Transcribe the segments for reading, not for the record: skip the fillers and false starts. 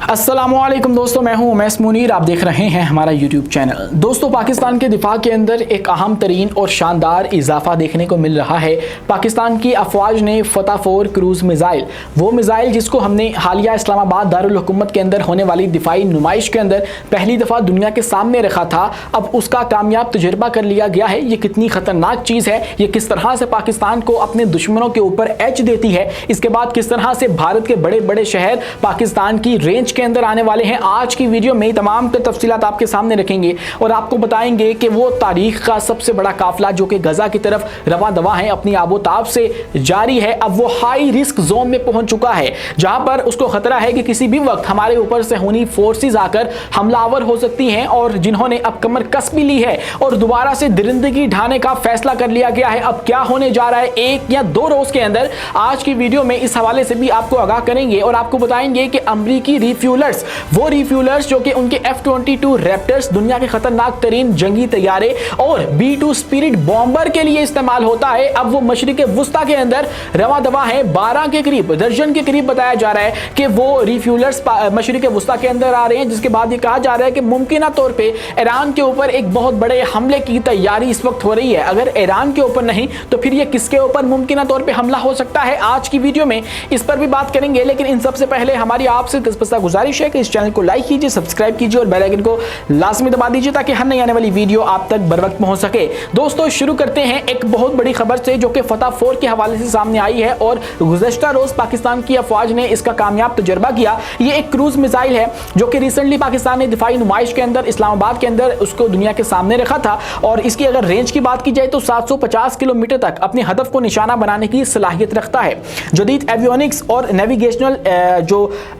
अस्सलामुअलैकुम दोस्तों, मैं हूं उमैस मुनीर। आप देख रहे हैं हमारा यूट्यूब चैनल। दोस्तों, पाकिस्तान के दिफा के अंदर एक अहम तरीन और शानदार इजाफा देखने को मिल रहा है। पाकिस्तान की अफवाज ने फतह 4 क्रूज़ मिज़ाइल, वो मिज़ाइल जिसको हमने हालिया इस्लामाबाद दारुल हुकूमत के अंदर होने वाली दिफाई नुमाइश के अंदर पहली दफ़ा दुनिया के सामने रखा था, अब उसका कामयाब तजुर्बा कर लिया गया है। ये कितनी ख़तरनाक चीज़ है, ये किस तरह से पाकिस्तान को अपने दुश्मनों के ऊपर एज देती है, इसके बाद किस तरह से भारत के बड़े बड़े शहर पाकिस्तान की रेंज के अंदर आने वाले हैं। आज की वीडियो में तमाम तफसीलात आपके सामने रखेंगे और आपको बताएंगे कि वो तारीख का सबसे बड़ा काफिला जो कि गजा की तरफ रवा दवा है, अपनी आबोताब से जारी है, अब वो हाई रिस्क जोन में पहुंच चुका है, जहां पर उसको खतरा है कि किसी भी वक्त हमारे ऊपर से हुनी फोर्सेस आकर हमलावर हो सकती हैं, और जिन्होंने अब कमर कस भी ली है और दोबारा से दरिंदगी ढाने का फैसला कर लिया गया है। अब क्या होने जा रहा है एक या दो रोज के अंदर, आज की वीडियो में इस हवाले से भी आपको आगाह करेंगे और आपको बताएंगे कि अमरीकी रिफ्यूलर्स, वो रिफ्यूलर्स जो कि उनके F-22 रैप्टर्स, दुनिया के खतरनाक तरीन जंगी तैयारे और B-2 स्पिरिट बॉम्बर के लिए इस्तेमाल होता है, अब वो मशरिक वुस्ता के अंदर रवा दवा है। 12 के करीब, दर्जन के करीब बताया जा रहा है कि वो रिफ्यूलर्स मशरिक वुस्ता के अंदर आ रहे हैं, जिसके बाद ये कहा जा रहा है कि मुमकिन तौर पर ईरान के ऊपर एक बहुत बड़े हमले की तैयारी इस वक्त हो रही है। अगर ईरान के ऊपर नहीं तो फिर ये किसके ऊपर मुमकिन तौर पर हमला हो सकता है, आज की वीडियो में इस पर भी बात करेंगे। लेकिन इन सबसे पहले हमारी आपसे दस्तबस्ता गुजारिश है कि इस चैनल को लाइक कीजिए, सब्सक्राइब कीजिए और बेल आइकन को लाजमी दबा दीजिए ताकि हर नई आने वाली वीडियो आप तक बर वक्त पहुंच सके। दोस्तों, शुरू करते हैं एक बहुत बड़ी खबर से जो कि फतह 4 के हवाले से सामने आई है और गुज़श्ता रोज पाकिस्तान की अफवाज ने इसका कामयाब तजुर्बा किया। ये एक क्रूज मिसाइल है जो कि रिसेंटली पाकिस्तान ने दिफाई नुमाइश के अंदर इस्लामाबाद के अंदर उसको दुनिया के सामने रखा था, और इसकी अगर रेंज की बात की जाए तो 750 किलोमीटर तक अपने हदफ को निशाना बनाने की सलाहियत रखता है। जदीद एवियोनिक्स और नेविगेशनल जो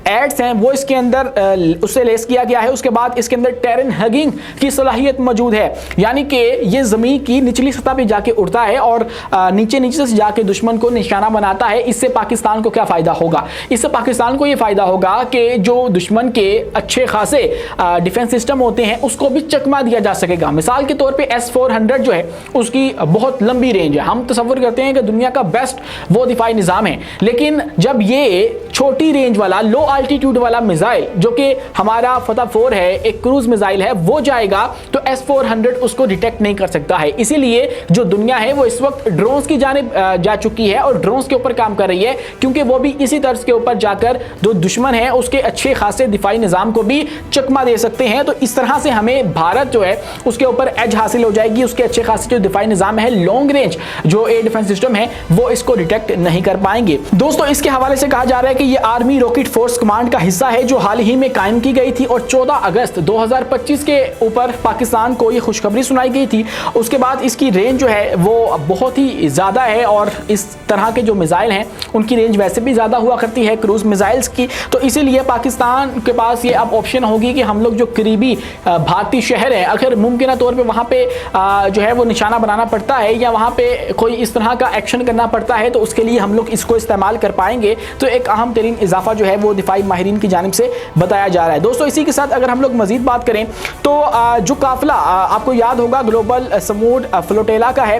एड्स हैं वो इसके अंदर उससे लेस किया गया है। उसके बाद इसके अंदर टेरन हगिंग की सलाहियत मौजूद है, यानी कि ये जमीन की निचली सतह पे जाके उड़ता है और नीचे नीचे से जाके दुश्मन को निशाना बनाता है। इससे पाकिस्तान को क्या फायदा होगा? इससे पाकिस्तान को ये फायदा होगा कि जो दुश्मन के अच्छे खासे डिफेंस सिस्टम होते हैं उसको भी चकमा दिया जा सकेगा। मिसाल के तौर पे S-400 जो है उसकी बहुत लंबी रेंज है, हम तसव्वुर करते हैं कि दुनिया का बेस्ट वो दिफाई निज़ाम है, लेकिन जब ये छोटी रेंज वाला लो अल्टीट्यूड वाला मिसाइल जो कि हमारा फतह 4 है, एक क्रूज मिसाइल है, वो जाएगा तो S-400 उसको डिटेक्ट नहीं कर सकता है। इसीलिए जो दुनिया है वो इस वक्त ड्रोन्स की जानिब जा चुकी है और ड्रोन्स के ऊपर काम कर रही है, क्योंकि वो भी इसी तर्ज के ऊपर जाकर जो दुश्मन है उसके अच्छे खासे दिफाई निज़ाम को भी चकमा दे सकते हैं। तो इस तरह से हमें भारत जो है उसके ऊपर एज हासिल हो जाएगी, उसके अच्छे खासे जो दिफाई निज़ाम है, लॉन्ग रेंज जो एयर डिफेंस सिस्टम है, वो इसको डिटेक्ट नहीं कर पाएंगे। दोस्तों, इसके हवाले से कहा जा रहा है कि ये आर्मी रॉकेट फोर्स कमांड का हिस्सा है जो हाल ही में कायम की गई थी और 14 अगस्त 2025 के ऊपर पाकिस्तान को ये खुशखबरी सुनाई गई थी। उसके बाद इसकी रेंज जो है वो बहुत ही ज़्यादा है और इस तरह के जो मिसाइल हैं उनकी रेंज वैसे भी ज़्यादा हुआ करती है क्रूज मिसाइल्स की, तो इसीलिए पाकिस्तान के पास ये अब ऑप्शन होगी कि हम लोग जो करीबी भारतीय शहर है, अगर मुमकिन तौर पर वहाँ पे जो है वो निशाना बनाना पड़ता है या वहाँ पे कोई इस तरह का एक्शन करना पड़ता है तो उसके लिए हम लोग इसको इस्तेमाल कर पाएंगे। तो एक अहम तरीन इजाफा जो है वो दिफाई माहिरीन की जानिब से बताया जा रहा है। दोस्तों, इसी के साथ अगर हम लोग मजीद बात करें तो जो काफिला आपको याद होगा ग्लोबल समूड फ्लोटेला का है,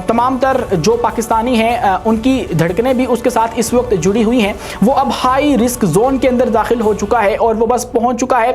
तमाम तर जो पाकिस्तानी हैं उनकी धड़कनें भी उसके साथ इस वक्त जुड़ी हुई हैं। वो अब हाई रिस्क जोन के अंदर दाखिल हो चुका है और वो बस पहुंच चुका है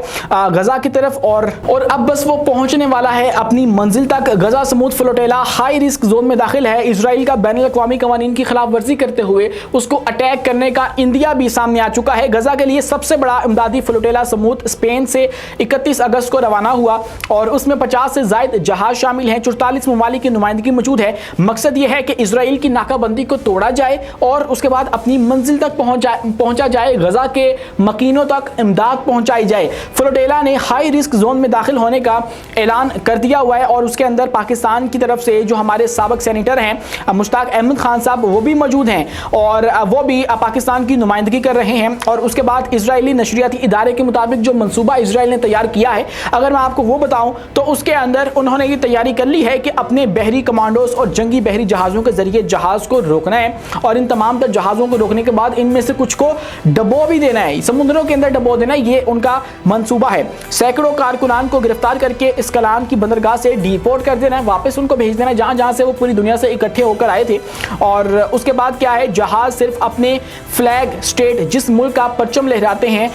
गजा की तरफ और अब बस वो पहुंचने वाला है अपनी मंजिल तक। गजा समूद फ्लोटेला हाई रिस्क जोन में दाखिल है। इजराइल का बैनुल अक़वामी कवानीन की खिलाफ वर्जी करते हुए उसको अटैक करने का इंडिया भी सामने आ चुका है। गजा के लिए सबसे बड़ा इमदादी फ्लोटेला समूद स्पेन से 31 अगस्त को रवाना हुआ और उसमें 50 से ज़ायद जहाज शामिल हैं, 44 ममालिक की नुमाइंदगी मौजूद है। मकसद यह है कि इजराइल की नाकाबंदी को तोड़ा जाए और उसके बाद अपनी मंजिल तक पहुंचा जाए, गजा के मकीनों तक इमदाद पहुंचाई जाए। फ्लोटेला ने हाई रिस्क जोन में दाखिल होने का ऐलान कर दिया हुआ है और उसके अंदर पाकिस्तान की तरफ से जो हमारे साबिक सेनेटर हैं मुश्ताक अहमद खान साहब, वो भी मौजूद हैं और वो भी पाकिस्तान की नुमाइंदगी कर रहे हैं। और उसके बाद इजरायली नशरियाती इदारे के मुताबिक जो मंसूबा इजराइल ने तैयार किया है, अगर मैं आपको वो बताऊं तो उसके अंदर उन्होंने ये तैयारी कर ली है कि अपने बहरी कमांडोज और जंगी बहरी जहाज़ों के जरिए जहाज़ को रोकना है और इन तमाम तर जहाज़ों को रोकने के बाद इनमें से कुछ को डबो भी देना है, समुद्रों के अंदर डबो देना है। ये उनका मंसूबा है। सैकड़ों कारकुनान को गिरफ्तार करके इस्कलान की बंदरगाह से डिपोर्ट कर देना है, वापस उनको भेज देना है जहाँ जहाँ से वो पूरी दुनिया से इकट्ठे होकर आए थे। और उसके बाद क्या है, जहाज़ सिर्फ अपने फ्लैग फ्लैग स्टेट जिस मुल्क का परचम लहराते हैं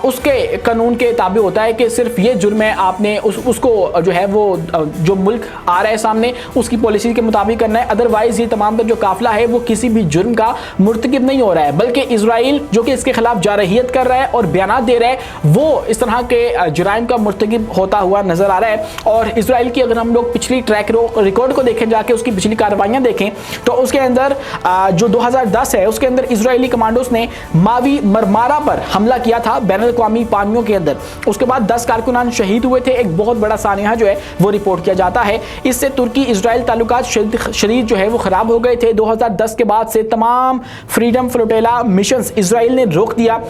उसके कानून के ताबे होता है कि सिर्फ ये जुर्म है, आपने उसको जो है वो जो मुल्क आ रहा है सामने उसकी पॉलिसी के मुताबिक करना है। अदरवाइज ये तमाम जो काफिला है वो किसी भी जुर्म का मुर्तकिब नहीं हो रहा है, बल्कि इजराइल जो कि इसके खिलाफ जारहियत कर रहा है और बयान दे रहा है वो इस तरह के जुराइम का मुर्तकिब होता हुआ नजर आ रहा है। और इजराइल की अगर हम लोग पिछली ट्रैक रिकॉर्ड को देखें, जाके उसकी पिछली कार्रवाइयां देखें, तो उसके अंदर जो 2010 है उसके अंदर इजरायली कमांडोज ने मावी मरमारा पर हमला किया था बैनुल-अक़वामी पानियों के अंदर। उसके बाद 10 कारकुनान शहीद हुए थे। एक बहुत बड़ा सानिया जो है वो रिपोर्ट किया जाता है। इससे तुर्की इजराइल ताल्लुकात शदीद जो है वो खराब हो गए थे। 2010 के बाद से तमाम फ्रीडम फ्लोटेला मिशन इजराइल ने रोक दिया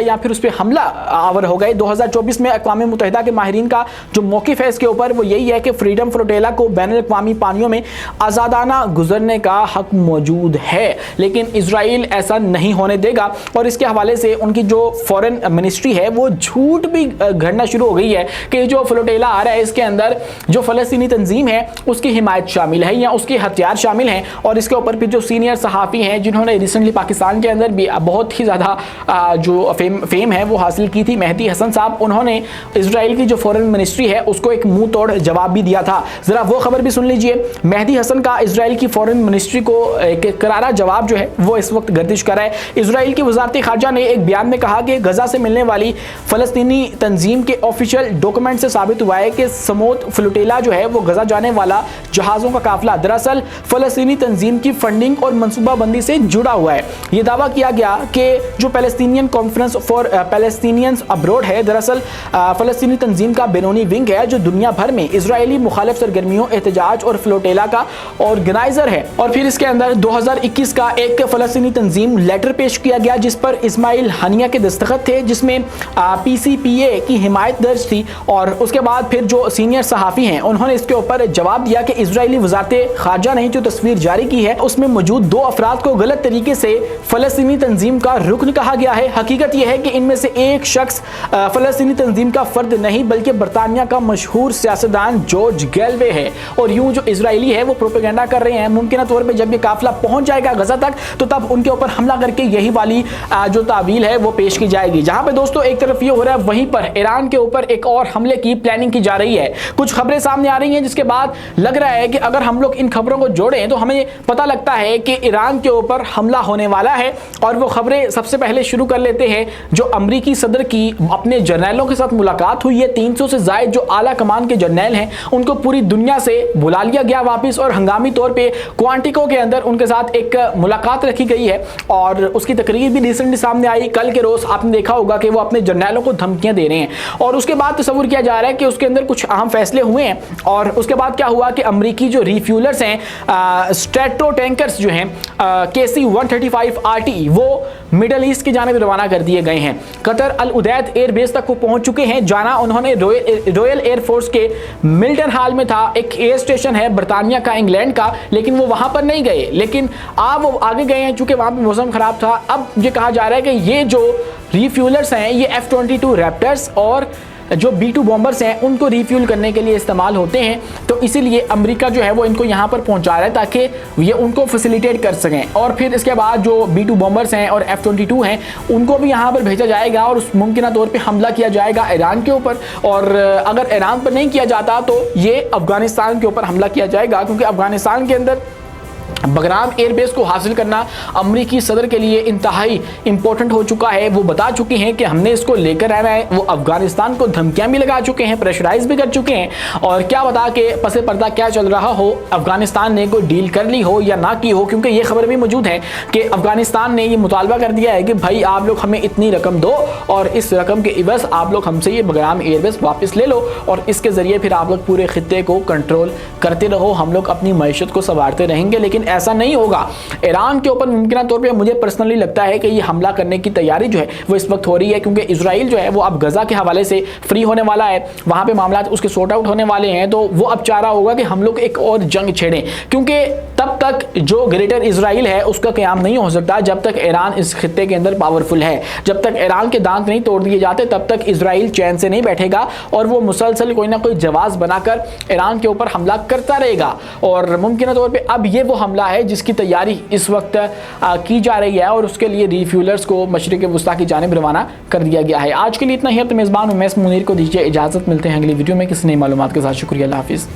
या फिर उस पर हमला आवर हो गए। 2024 में अक़वाम मुत्तहिदा के माहिरीन का जो मौक़िफ़ है इसके ऊपर वो यही है कि फ्रीडम फ्लोटेला को बैनुल-अक़वामी पानियों में आज़ादाना गुजरने का हक मौजूद है, लेकिन इजराइल ऐसा नहीं होने देगा। और इसके हवाले से उनकी जो फॉरेन मिनिस्ट्री है वो झूठ भी गढ़ना शुरू हो गई है कि जो फ्लोटेला आ रहा है इसके अंदर जो फ़लस्तीनी तंजीम है उसकी हिमायत शामिल है या उसके हथियार शामिल हैं। और इसके ऊपर फिर जो सीनियर सहाफ़ी हैं जिन्होंने रिसेंटली पाकिस्तान के अंदर भी बहुत ही ज़्यादा जो फेम है वो हासिल की थी, मेहदी हसन साहब, उन्होंने इजराइल की जो फॉरेन मिनिस्ट्री है उसको एक मुंह तोड़ जवाब भी दिया था। ज़रा वो खबर भी सुन लीजिए। मेहदी हसन का इजराइल की फॉरेन मिनिस्ट्री को एक करारा जवाब जो है वो इस वक्त गर्दिश कर रहा है। इजराइल की वज़ारत ख़ारजा ने एक बयान में कहा कि गजा से मिलने वाली फ़लस्तीनी तंजीम के ऑफिशियल डॉक्यूमेंट से साबित हुआ है कि समोत फ्लोटेला जो है वो गजा जाने वाला जहाज़ों का काफिला दरअसल फ़लस्तीनी तंजीम की फंडिंग और मनसूबाबंदी से जुड़ा हुआ है। ये दावा किया गया कि जो Palestinian conference for Palestinians abroad है दरअसल फ़लस्तीनी तंजीम का बैरूनी विंग है जो दुनिया भर में इजरायली मुखालिफ सरगर्मियों, एहतजाज और फ्लोटेला का ऑर्गेनाइजर है। और फिर इसके अंदर 2021 का एक फ़लस्तीनी तंजीम लेटर पेश किया गया जिस पर इस्माइल हनिया के दस्तखत थे, जिसमें PCPA की हिमायत दर्ज थी। और उसके बाद फिर जो सीनियर सहाफ़ी हैं उन्होंने इसके ऊपर जवाब दिया कि इजरायली वज़ारत ख़ारजा ने जो तस्वीर जारी की है उसमें मौजूद 2 अफराद को गलत तरीके से फ़लस्तीनी तंजीम का रुकन कहा गया है। हकीकत यह है कि इनमें से एक शख्स फ़लस्तीनी तंजीम का फ़र्द नहीं बल्कि बरतानिया का मशहूर सियासतदान जॉर्ज गैलवे है। और यूं जो इजरायली है वो प्रोपेगेंडा कर रहे हैं मुमकिन तौर पर जब ये काफिला पहुंच जाएगा गजा तक तो तब उनके ऊपर हमला करके यही वाली जो तावील है वो पेश की जाएगी। जहां पे दोस्तों एक तरफ ये हो रहा है, वहीं पर ईरान के ऊपर एक और हमले की प्लानिंग की जा रही है। कुछ खबरें सामने आ रही हैं जिसके बाद लग रहा है कि अगर हम लोग इन खबरों को जोड़ें तो हमें पता लगता है कि ईरान के ऊपर हमला होने वाला है। और वो खबरें सबसे पहले शुरू कर लेते हैं। जो अमरीकी सदर की अपने जर्नैलों के साथ मुलाकात हुई है, 300 से ज़ायद जो आला कमान के जर्नैल हैं उनको पूरी दुनिया से बुला लिया गया वापस और हंगामी तौर पे क्वांटिको के अंदर उनके साथ एक मुलाकात रखी गई है। और उसकी तकरीर भी रिसेंटली सामने आई। कल के रोज़ आपने देखा होगा कि वो अपने जर्नैलों को धमकियां दे रहे हैं। और उसके बाद तस्वुर किया जा रहा है कि उसके अंदर कुछ अहम फैसले हुए हैं। और उसके बाद क्या हुआ कि अमरीकी जो रिफ्यूलर्स हैं, स्ट्रेटो टैंकर्स जो हैं KC-135 RT वो मिडल ईस्ट की जानिब रवाना कर दिए गए हैं। कतर अल उदैद एयरबेस तक वो पहुंच चुके हैं। जाना उन्होंने रॉयल एयरफोर्स के मिल्टन हाल में था, एक एयर स्टेशन है बरतानिया का, इंग्लैंड का, लेकिन वो वहां पर नहीं गए। लेकिन अब वो आगे गए हैं चूंकि वहां पर मौसम खराब था। अब ये कहा जा रहा है कि ये जो रिफ्यूलर्स हैं ये F-22 रैप्टर्स और जो B-2 बॉम्बर्स हैं उनको रिफ्यूल करने के लिए इस्तेमाल होते हैं। तो इसीलिए अमेरिका जो है वो इनको यहाँ पर पहुँचा रहा है ताकि ये उनको फैसिलिटेट कर सकें। और फिर इसके बाद जो B-2 बॉम्बर्स हैं और F-22 हैं उनको भी यहाँ पर भेजा जाएगा और उस मुमकिन तौर पर हमला किया जाएगा ईरान के ऊपर। और अगर ईरान पर नहीं किया जाता तो ये अफगानिस्तान के ऊपर हमला किया जाएगा, क्योंकि अफगानिस्तान के अंदर बगराम एयरबेस को हासिल करना अमरीकी सदर के लिए इंतहाई इंपॉर्टेंट हो चुका है। वो बता चुके हैं कि हमने इसको लेकर रहना है। वो अफगानिस्तान को धमकियां भी लगा चुके हैं, प्रेशराइज भी कर चुके हैं। और क्या बता के पसे पर्दा क्या चल रहा हो, अफगानिस्तान ने कोई डील कर ली हो या ना की हो, क्योंकि ये खबर भी मौजूद है कि अफगानिस्तान ने ये मुतालबा कर दिया है कि भाई आप लोग हमें इतनी रकम दो और इस रकम के इवज़ आप लोग हमसे ये बगराम एयरबेस वापस ले लो और इसके ज़रिए फिर आप लोग पूरे खित्ते को कंट्रोल करते रहो, हम लोग अपनी मईशत को संवारते रहेंगे। लेकिन ऐसा नहीं होगा। ईरान के ऊपर मुमकिन तौर पे मुझे पर्सनली लगता है कि ये हमला करने की तैयारी जो है वो इस वक्त हो रही है, क्योंकि इजराइल जो है वो अब गजा के हवाले से फ्री होने वाला है, वहां पे मामला उसके सॉर्ट आउट होने वाले हैं। तो वो अब चाह रहा होगा कि हम लोग एक और जंग छेड़ें, क्योंकि तब तक जो ग्रेटर इजराइल है उसका क़याम नहीं हो सकता जब तक ईरान इस खित्ते के अंदर पावरफुल है। जब तक ईरान के दांत नहीं तोड़ दिए जाते तब तक इजराइल चैन से नहीं बैठेगा और वो मुसलसल कोई ना कोई जवाब बनाकर ईरान के ऊपर हमला करता रहेगा। और मुमकिन तौर पर अब ये वो हमला हमला है जिसकी तैयारी इस वक्त की जा रही है और उसके लिए रिफ्यूलर्स को मशरिक़ वुस्ता की जानिब रवाना कर दिया गया है। आज के लिए इतना ही। अब मेज़बान उमैस मुनीर को दीजिए इजाज़त। मिलते हैं अगली वीडियो में किसी नई मालूमात के साथ। शुक्रिया, अल्लाह हाफ़िज़।